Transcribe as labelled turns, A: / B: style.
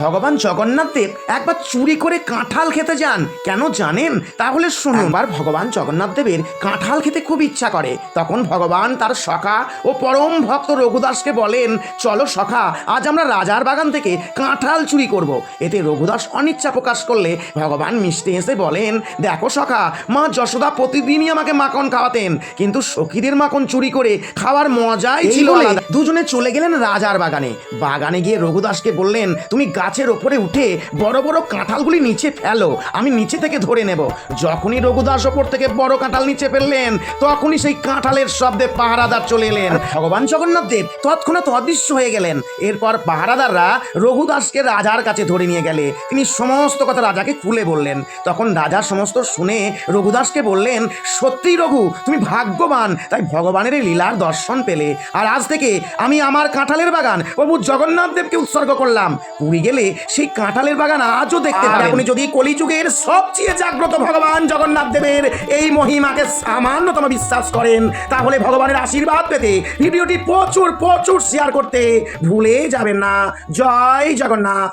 A: ভগবান জগন্নাথ দেব একবার চুরি করে কাঁঠাল খেতে যান। কেন জানেন? তাহলে শুনুন। একবার ভগবান জগন্নাথ দেবের কাঁঠাল খেতে খুব ইচ্ছা করে। তখন ভগবান তার সখা ও পরম ভক্ত রঘুদাসকে বলেন, চলো সখা, আজ আমরা রাজার বাগান থেকে কাঁঠাল চুরি করব। এতে রঘুদাস অনিচ্ছা প্রকাশ করলে ভগবান মিষ্টি হেসে বলেন, দেখো সখা, মা যশোদা প্রতিদিনই আমাকে মাখন খাওয়াতেন, কিন্তু সখীদের মাখন চুরি করে খাওয়ার মজাই ছিল আলাদা। দুজনে চলে গেলেন রাজার বাগানে। বাগানে গিয়ে রঘুদাসকে বললেন, তুমি গাছের ওপরে উঠে বড় বড় কাঁঠালগুলি নিচে ফেলো, আমি নিচে থেকে ধরে নেব। যখনই রঘুদাস ওপর থেকে বড় কাঁঠাল নিচে ফেললেন, তখনই সেই কাঁঠালের শব্দে পাহারাদার চলে এলেন। ভগবান জগন্নাথ দেব তৎক্ষণাৎ অদৃশ্য হয়ে গেলেন। এরপর পাহারাদাররা রঘুদাসকে রাজার কাছে ধরে নিয়ে গেলে তিনি সমস্ত কথা রাজাকে খুলে বললেন। তখন রাজা সমস্ত শুনে রঘুদাসকে বললেন, সত্যি রঘু, তুমি ভাগ্যবান, তাই ভগবানের এই লীলার দর্শন পেলে। আর আজ থেকে আমি আমার কাঁঠালের বাগান প্রভু জগন্নাথ দেবকে উৎসর্গ করলাম। পুরী গেলে সেই কাঁঠালের বাগান আজও দেখতে পাবেন। আপনি যদি কলিযুগের সবচেয়ে জাগ্রত ভগবান জগন্নাথ দেবের এই মহিমাকে সামান্যতম বিশ্বাস করেন, তাহলে ভগবানের আশীর্বাদ পেতে ভিডিওটি প্রচুর শেয়ার করতে ভুলে যাবেন না। জয় জগন্নাথ।